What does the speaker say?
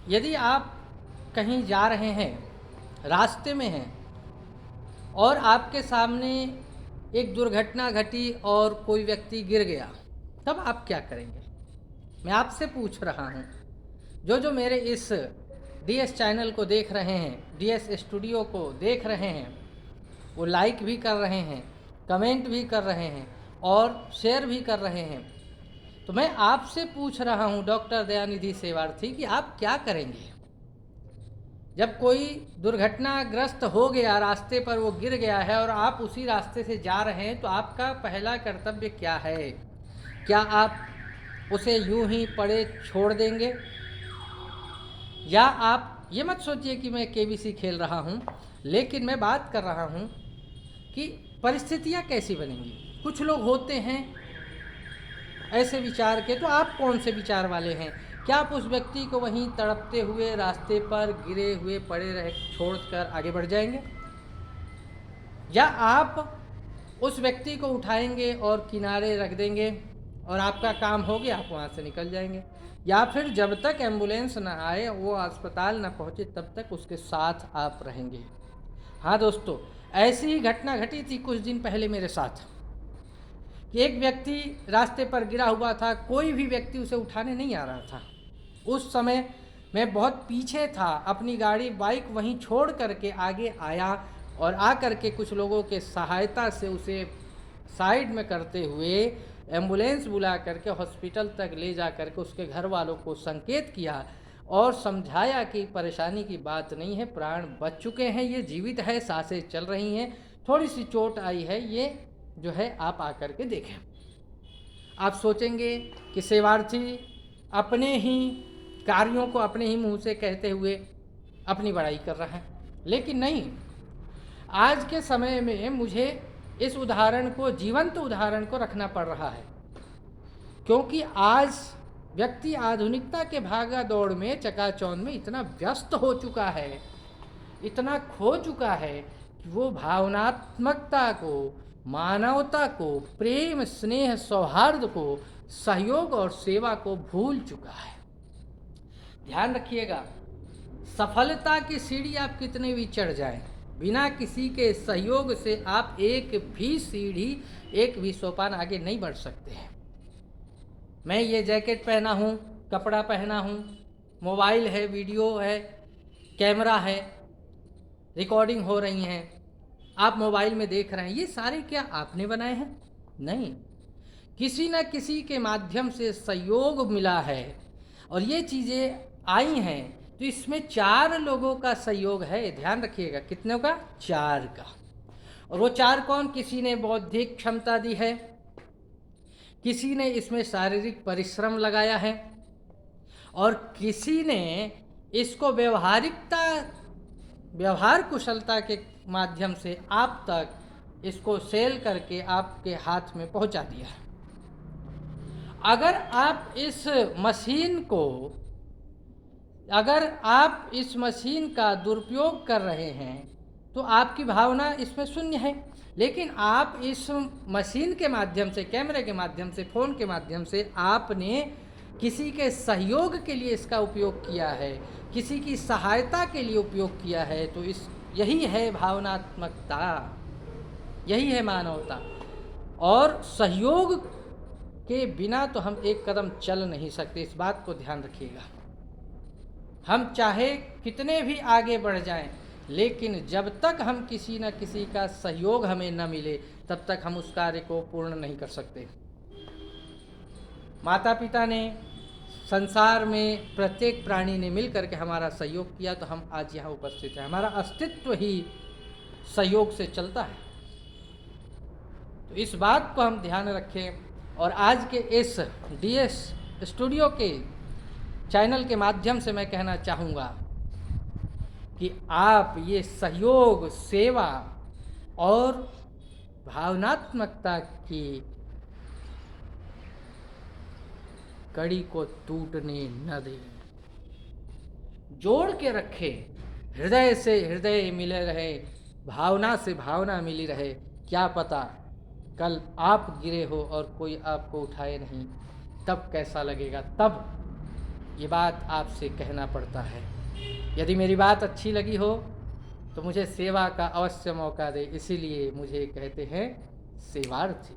यदि आप कहीं जा रहे हैं, रास्ते में हैं और आपके सामने एक दुर्घटना घटी और कोई व्यक्ति गिर गया, तब आप क्या करेंगे? मैं आपसे पूछ रहा हूँ। जो मेरे इस डीएस चैनल को देख रहे हैं, डीएस स्टूडियो को देख रहे हैं, वो लाइक भी कर रहे हैं, कमेंट भी कर रहे हैं और शेयर भी कर रहे हैं। तो मैं आपसे पूछ रहा हूँ डॉक्टर दयानिधि सेवार्थी कि आप क्या करेंगे जब कोई दुर्घटनाग्रस्त हो गया, रास्ते पर वो गिर गया है और आप उसी रास्ते से जा रहे हैं, तो आपका पहला कर्तव्य क्या है? क्या आप उसे यूं ही पड़े छोड़ देंगे, या आप ये मत सोचिए कि मैं केबीसी खेल रहा हूँ, लेकिन मैं बात कर रहा हूँ कि परिस्थितियाँ कैसी बनेंगी। कुछ लोग होते हैं ऐसे विचार के, तो आप कौन से विचार वाले हैं? क्या आप उस व्यक्ति को वहीं तड़पते हुए रास्ते पर गिरे हुए पड़े रहे छोड़कर आगे बढ़ जाएंगे, या आप उस व्यक्ति को उठाएंगे और किनारे रख देंगे और आपका काम हो गया, आप वहाँ से निकल जाएंगे, या फिर जब तक एम्बुलेंस ना आए, वो अस्पताल ना पहुँचे, तब तक उसके साथ आप रहेंगे? हाँ दोस्तों, ऐसी ही घटना घटी थी कुछ दिन पहले मेरे साथ कि एक व्यक्ति रास्ते पर गिरा हुआ था, कोई भी व्यक्ति उसे उठाने नहीं आ रहा था। उस समय मैं बहुत पीछे था, अपनी गाड़ी बाइक वहीं छोड़ करके आगे आया और आ करके कुछ लोगों के सहायता से उसे साइड में करते हुए एम्बुलेंस बुला करके हॉस्पिटल तक ले जा करके उसके घर वालों को संकेत किया और समझाया कि परेशानी की बात नहीं है, प्राण बच चुके हैं, ये जीवित है, सांसें चल रही हैं, थोड़ी सी चोट आई है, ये जो है आप आकर के देखें। आप सोचेंगे कि सेवार्थी अपने ही कार्यों को अपने ही मुंह से कहते हुए अपनी बड़ाई कर रहा है, लेकिन नहीं। आज के समय में मुझे इस उदाहरण को, जीवंत उदाहरण को रखना पड़ रहा है, क्योंकि आज व्यक्ति आधुनिकता के भागा दौड़ में, चकाचौंध में इतना व्यस्त हो चुका है, इतना खो चुका है कि वो भावनात्मकता को, मानवता को, प्रेम, स्नेह, सौहार्द को, सहयोग और सेवा को भूल चुका है। ध्यान रखिएगा, सफलता की सीढ़ी आप कितने भी चढ़ जाएं, बिना किसी के सहयोग से आप एक भी सीढ़ी, एक भी सोपान आगे नहीं बढ़ सकते हैं। मैं ये जैकेट पहना हूँ, कपड़ा पहना हूँ, मोबाइल है, वीडियो है, कैमरा है, रिकॉर्डिंग हो रही हैं, आप मोबाइल में देख रहे हैं, ये सारे क्या आपने बनाए हैं? नहीं, किसी न किसी के माध्यम से सहयोग मिला है और ये चीज़ें आई हैं, तो इसमें 4 लोगों का सहयोग है। ध्यान रखिएगा, कितनों का? 4 का। और वो 4 कौन? किसी ने बौद्धिक क्षमता दी है, किसी ने इसमें शारीरिक परिश्रम लगाया है, और किसी ने इसको व्यवहार कुशलता के माध्यम से आप तक इसको सेल करके आपके हाथ में पहुंचा दिया है। अगर आप इस मशीन का दुरुपयोग कर रहे हैं, तो आपकी भावना इसमें शून्य है। लेकिन आप इस मशीन के माध्यम से, कैमरे के माध्यम से, फ़ोन के माध्यम से आपने किसी के सहयोग के लिए इसका उपयोग किया है, किसी की सहायता के लिए उपयोग किया है, तो यही है भावनात्मकता, यही है मानवता। और सहयोग के बिना तो हम एक कदम चल नहीं सकते, इस बात को ध्यान रखिएगा। हम चाहे कितने भी आगे बढ़ जाएं, लेकिन जब तक हम किसी न किसी का सहयोग हमें न मिले, तब तक हम उस कार्य को पूर्ण नहीं कर सकते। माता पिता ने, संसार में प्रत्येक प्राणी ने मिल करके हमारा सहयोग किया, तो हम आज यहाँ उपस्थित हैं। हमारा अस्तित्व ही सहयोग से चलता है। तो इस बात को हम ध्यान रखें, और आज के इस डीएस स्टूडियो के चैनल के माध्यम से मैं कहना चाहूँगा कि आप ये सहयोग, सेवा और भावनात्मकता की कड़ी को टूटने न दें, जोड़ के रखें, हृदय से हृदय मिले रहे, भावना से भावना मिली रहे। क्या पता कल आप गिरे हो और कोई आपको उठाए नहीं, तब कैसा लगेगा। तब ये बात आपसे कहना पड़ता है। यदि मेरी बात अच्छी लगी हो तो मुझे सेवा का अवश्य मौका दे, इसीलिए मुझे कहते हैं सेवार्थी।